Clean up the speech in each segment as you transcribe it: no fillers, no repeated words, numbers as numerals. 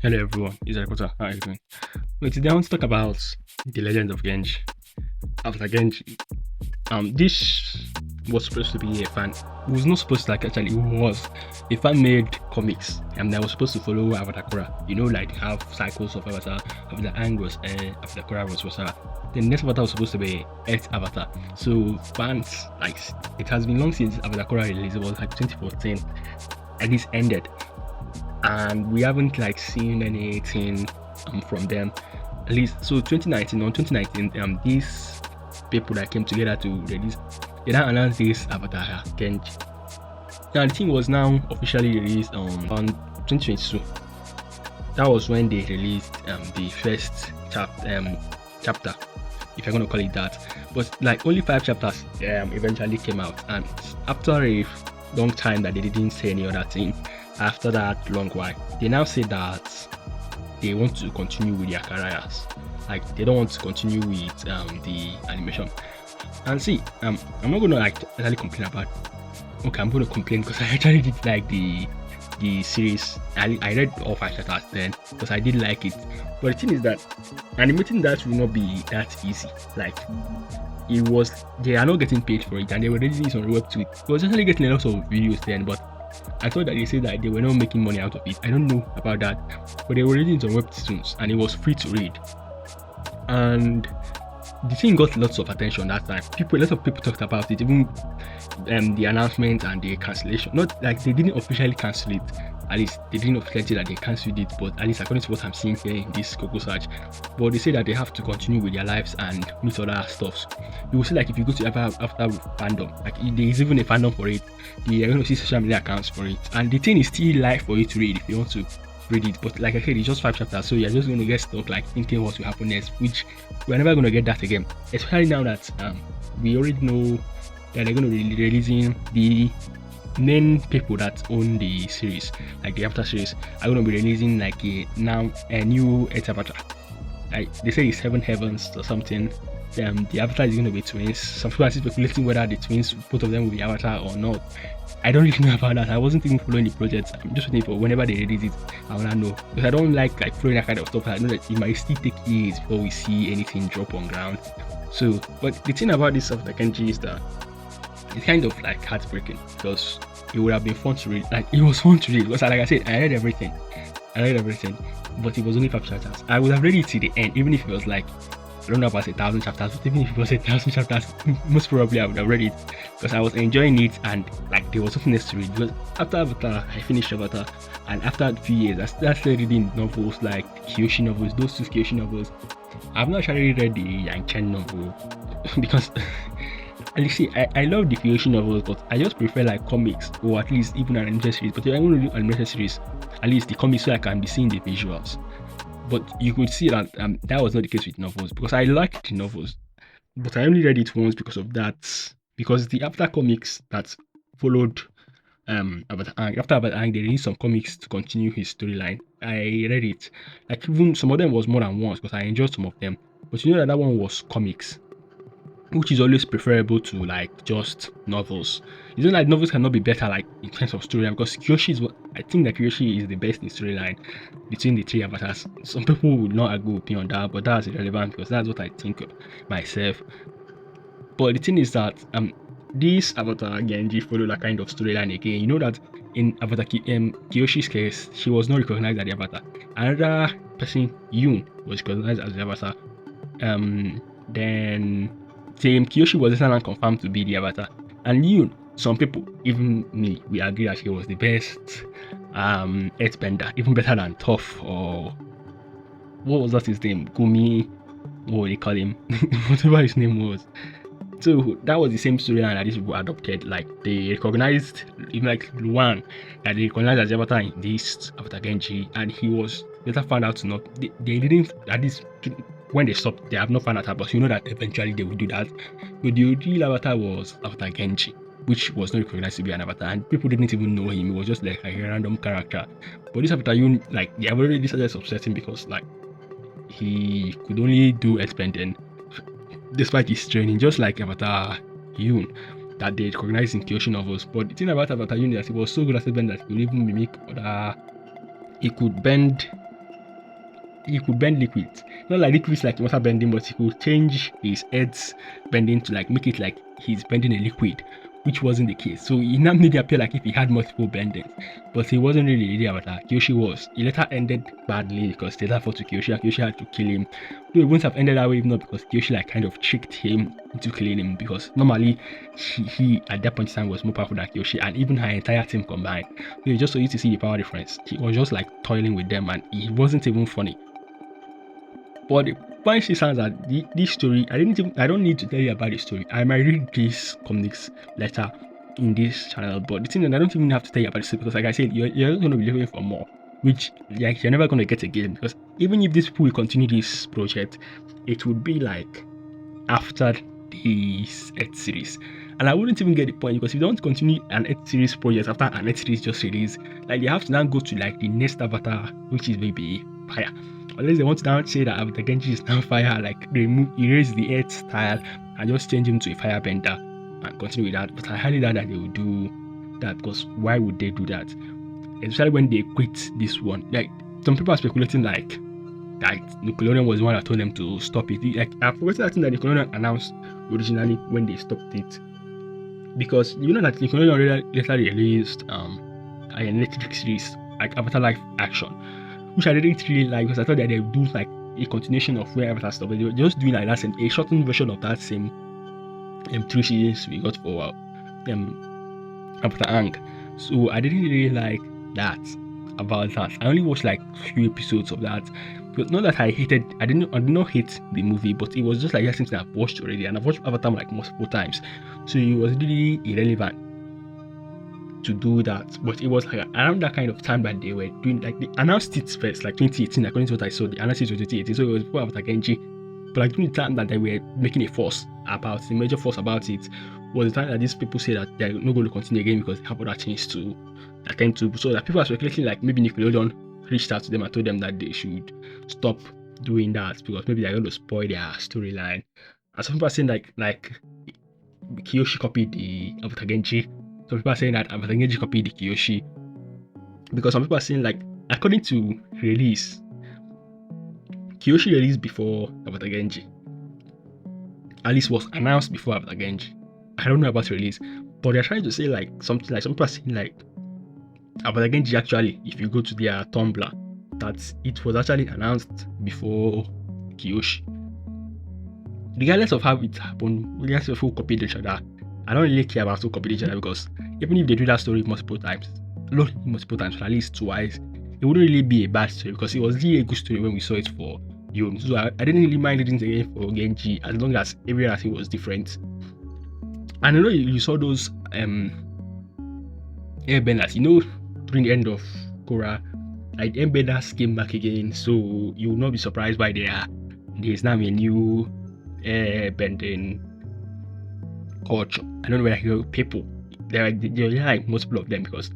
Hello everyone, it's Avatar. How are you doing? Well, today I want to talk about the Legend of Genji. Avatar Genji. This was supposed to be a fan. It was not supposed to actually. It was a fan-made comics, and that was supposed to follow Avatar Korra. You know, like have cycles of Avatar. Avatar Aang was Avatar Korra was the next Avatar was supposed to be Earth Avatar. So fans it has been long since Avatar Korra released. It was like 2014, and this ended, and we haven't seen anything from them at least. So 2019, these people that came together to release, they now announced this Avatar Genji. Now the thing was now officially released on 2022. That was when they released the first chapter, if you're gonna call it that. But only 5 chapters eventually came out, and after a long time that they didn't say any other thing, after that long while, they now say that they want to continue with their careers. They don't want to continue with the animation. And see, I'm not gonna actually complain about. Okay, I'm gonna complain because I actually did like the series. I read all 5 chapters then because I did like it. But the thing is that animating that will not be that easy. They are not getting paid for it, and they were releasing it on Webtoon. It was actually getting a lot of videos then, but I thought that they said that they were not making money out of it. I don't know about that, but they were reading it on Webtoons and it was free to read. And the thing got lots of attention that time. A lot of people talked about it, even the announcement and the cancellation. Not like they didn't officially cancel it. At least they didn't officially say that they cancelled it, but at least according to what I'm seeing here in this Google search, but they say that they have to continue with their lives and meet other stuffs. You will see if you go to after fandom, there is even a fandom for it. You're going to see social media accounts for it, and the thing is still live for you to read if you want to read it. But like I said, it's just 5 chapters, so you're just going to get stuck thinking what will happen next, which we're never going to get that again. Especially now that we already know that they're going to be releasing the main people that own the series, the Avatar series, are going to be releasing a new Earth Avatar. They say it's 7 heavens or something. The Avatar is going to be twins. Some people are speculating whether the twins, both of them, will be Avatar or not. I don't really know about that. I wasn't even following the project. I'm just waiting for whenever they release it. I wanna know, because I don't like following that kind of stuff. I know that it might still take years before we see anything drop on ground. So, but the thing about this Avatar Genji is that it's kind of heartbreaking, because it would have been fun to read. It was fun to read because, like I said, I read everything, but it was only 5 chapters. I would have read it to the end, even if it was I don't know about 1,000 chapters, but even if it was 1,000 chapters, most probably I would have read it because I was enjoying it, and there was something else to read. Because after Avatar, I finished Avatar, and after a few years, I started reading novels like Kyoshi novels, those 2 Kyoshi novels. I've not actually read the Yang Chen novel because and see, I love the Kyoshi novels, but I just prefer comics, or at least even an animated series. But if I'm going to do animated series, at least the comics, so I can be seeing the visuals. But you could see that that was not the case with novels, because I liked the novels, but I only read it once because of that. Because the Avatar comics that followed Avatar Aang, after Avatar Aang, they released some comics to continue his storyline. I read it. Even some of them was more than once because I enjoyed some of them. But you know that one was comics, which is always preferable to just novels. You know, novels cannot be better in terms of storyline, because Kyoshi is I think that Kyoshi is the best in storyline between the 3 avatars. Some people would not agree with me on that, but that's irrelevant because that's what I think myself. But the thing is that this Avatar Genji followed a kind of storyline again. You know that in Avatar Kyoshi's case, she was not recognized as the Avatar. Another person, Yoon, was recognized as the Avatar. Then Kyoshi was later confirmed to be the Avatar, and Yoon, some people, even me, we agree that he was the best earthbender, even better than Toph, or what was that his name, Gumi, what they call him, whatever his name was. So that was the same storyline that these people adopted. They recognized, even Luan, that they recognized as Avatar in this Avatar Genji, and he was later found out to not. They didn't, at least when they stopped, they have not found out, but you know that eventually they will do that. But the real Avatar was Avatar Genji, which was not recognized to be an Avatar, and people didn't even know him. He was just a random character. But this Avatar, they have already started upsetting because he could only do earthbending despite his training, just like Avatar Yoon that they recognized in Kyoshi novels. But the thing about Avatar Yoon is that he was so good at earthbending that he could even mimic other. He could bend he could bend liquids. Not like liquids like water bending, but he could change his earth's bending to like make it like he's bending a liquid, which wasn't the case. So he now made it appear like if he had multiple bendings, but he wasn't really Avatar. Kyoshi was. He later ended badly because they fought to Kyoshi, and Kyoshi had to kill him. Though it wouldn't have ended that way if not because Kyoshi like kind of tricked him into killing him, because normally he at that point in time was more powerful than Kyoshi and even her entire team combined. So just so you to see the power difference. He was just like toiling with them and he wasn't even funny. But the point is that this story, I don't need to tell you about the story. I might read this comics later in this channel, but the thing is I don't even have to tell you about the story because, like I said, you're going to be looking for more, which like you're never going to get again. Because even if these people will continue this project, it would be like after this 8th series. And I wouldn't even get the point, because if you don't continue an 8th series project after an 8th series just released, like they have to now go to like the next Avatar, which is maybe fire. Unless they want to now say that Avatar Genji is now fire, like erase the earth style and just change him to a firebender and continue with that. But I highly doubt that they will do that, because why would they do that? Especially when they quit this one. Like some people are speculating like that Nickelodeon was the one that told them to stop it. Like I've forgotten that thing that Nickelodeon announced originally when they stopped it. Because you know that Nickelodeon later released a Netflix series like Avatar Live Action, which I didn't really like because I thought that they would do like a continuation of where Avatar stopped. They were just doing like that same, a shortened version of that same 3 series we got for Avatar Ang. So I didn't really like that about that. I only watched like few episodes of that. But not that I did not hate the movie, but it was just like something I've watched already, and I've watched Avatar like multiple times. So it was really irrelevant to do that. But it was like around that kind of time that they were doing, like they announced it first, like 2018, according to what I saw, they announced it in 2018. So it was before Avatar Genji. But like during the time that they were making a fuss about the major fuss about it was the time that these people say that they're not going to continue again because they have other things to attend to. So that people are speculating like maybe Nickelodeon reached out to them and told them that they should stop doing that because maybe they're going to spoil their storyline. And some people are saying like Kyoshi copied the Avatar Genji. Some people are saying that Avatar Genji copied the Kyoshi. Because some people are saying like according to release, Kyoshi released before Avatar Genji. At least was announced before Avatar Genji. I don't know about release, but they're trying to say like something like some people are saying like Avatar Genji actually, if you go to their Tumblr, that it was actually announced before Kyoshi. Regardless of how it happened, regardless of who copied each other, I don't really care about who copied each other, because even if they do that story multiple times, but at least twice, it wouldn't really be a bad story because it was really a good story when we saw it for Yun. So I didn't really mind reading it again for Genji as long as every other thing was different. And I know you saw those airbenders, during the end of Korra, like airbenders came back again, so you will not be surprised by there's now a new airbending culture. I don't know whether people there are like multiple of them, because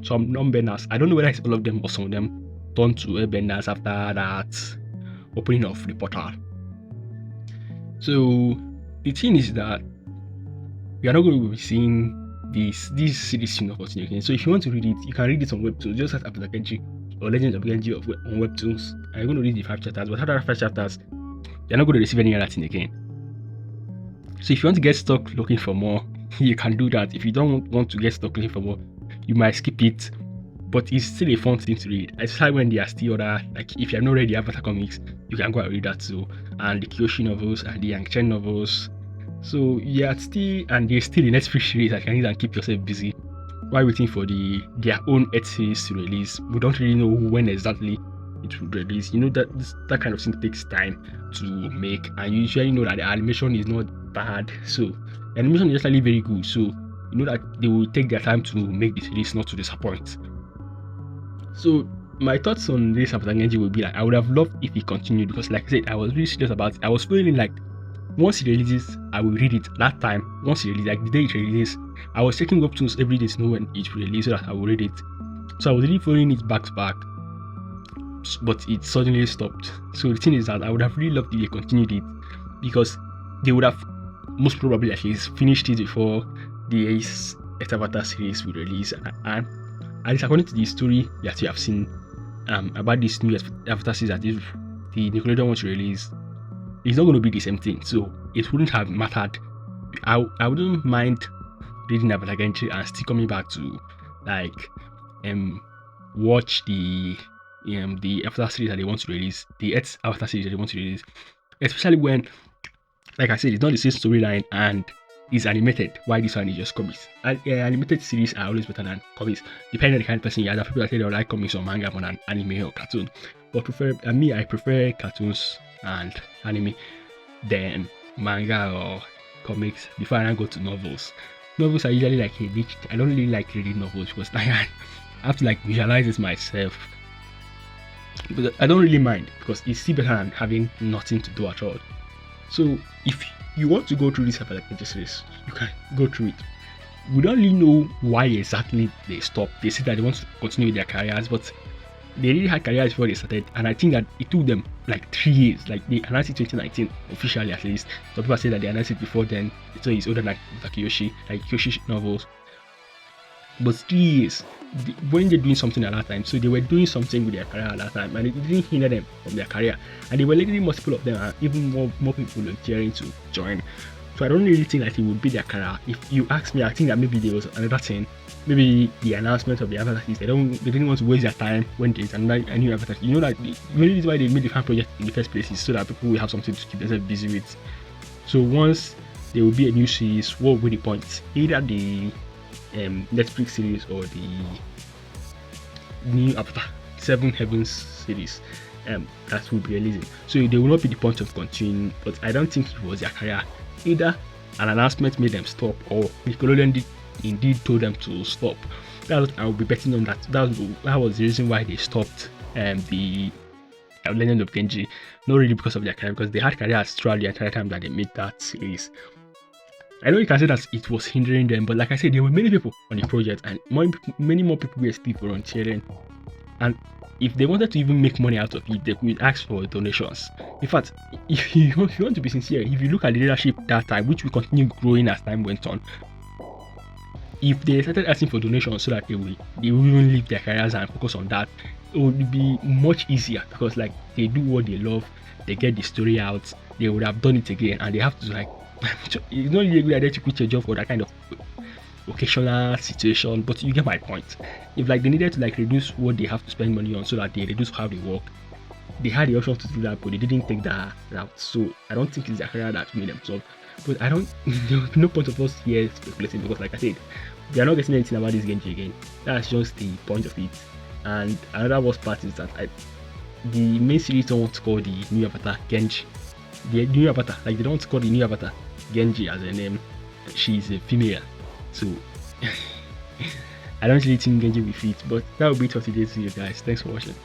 some non-benders, I don't know whether it's all of them or some of them turned to airbenders after that opening of the portal. So the thing is that we are not going to be seeing this series continue again. So if you want to read it, you can read it on Webtoons. Just search Avatar Genji or Legends of Genji on Webtoons. I'm going to read the 5 chapters, but after the 5 chapters, you're not going to receive any other thing again. So if you want to get stuck looking for more, you can do that. If you don't want to get stuck looking for more, you might skip it, but it's still a fun thing to read. Especially when there are still other, like if you're not read the Avatar comics, you can go and read that too, and the Kyoshi novels and the Yang Chen novels. So yeah, there's still a Netflix series that can use and keep yourself busy while waiting for their own 8th series to release. We don't really know when exactly it will release. That kind of thing takes time to make, and you usually know that the animation is not bad. So the animation is actually very good. So you know that they will take their time to make the series not to disappoint. So my thoughts on this Avatar Genji will be like, I would have loved if it continued, because like I said, I was really serious about it. I was feeling like once it releases, I will read it. That time, once it releases, like the day it releases, I was checking Webtoons every day to know when it released so that I will read it. So I was really following it back to back, but it suddenly stopped. So the thing is that I would have really loved if they continued it, because they would have most probably at least finished it before the 8th Avatar series will release. And at least according to the story that you have seen, about this new Avatar series that if the Nickelodeon wants to release, it's not going to be the same thing. So it wouldn't have mattered. I wouldn't mind reading Avatar Genji and still coming back to like watch the Avatar series that they want to release, the Avatar series that they want to release, especially when, like I said, it's not the same storyline and it's animated. Why this one is just comics? And animated series are always better than comics, depending on the kind of person you are. There are people that say they like comics or manga more than anime or cartoon, but I prefer cartoons and anime than manga or comics before I go to novels. Novels are usually like a niche. I don't really like reading novels because I have to like visualize it myself. But I don't really mind because it's still better than having nothing to do at all. So if you want to go through this Avatar Genji series, you can go through it. We don't really know why exactly they stopped. They said that they want to continue with their careers, but they really had careers before they started, and I think that it took them like 3 years. Like they announced it 2019 officially, at least. Some people say that they announced it before then, so it's older than Takeyoshi, like Kyoshi novels. But 3 years when they're doing something at that time, so they were doing something with their career at that time, and it didn't hinder them from their career. And they were literally multiple of them, and even more people volunteering to join. So I don't really think that it would be their career. If you ask me, I think that maybe there was another thing. Maybe the announcement of the Avatar series, they didn't want to waste their time when there's a new Avatar. You know that the only reason why they made the fan project in the first place is so that people will have something to keep themselves busy with. So once there will be a new series, what will be the point? Either the Netflix series or the new Avatar 7 Heavens series that will be releasing. So there will not be the point of continuing, but I don't think it was their career. Either an announcement made them stop, or Nickelodeon indeed told them to stop. That was, I will be betting on that. That was the reason why they stopped the Legend of Genji. Not really because of their career, because they had careers throughout the entire time that they made that series. I know you can say that it was hindering them, but like I said, there were many people on the project, and many more people were still volunteering. And if they wanted to even make money out of it, they could ask for donations. In fact, if you want to be sincere, if you look at the leadership that time, which will continue growing as time went on, if they started asking for donations so that they will even leave their careers and focus on that, it would be much easier, because like they do what they love, they get the story out, they would have done it again, and they have to like it's not really a good idea to quit your job for that kind of occasional situation, but you get my point. If like they needed to like reduce what they have to spend money on so that they reduce how they work, they had the option to do that, but they didn't take that route. So I don't think it's their career that made them so. But there's no point of us here speculating, because like I said, they are not getting anything about this Genji again. That's just the point of it. And another worst part is that the main series don't want to call the new Avatar Genji. The new Avatar, like they don't want to call the new Avatar Genji as a name. She's a female. So I don't really think Genji will fit. But that will be it for today's video, guys. Thanks for watching.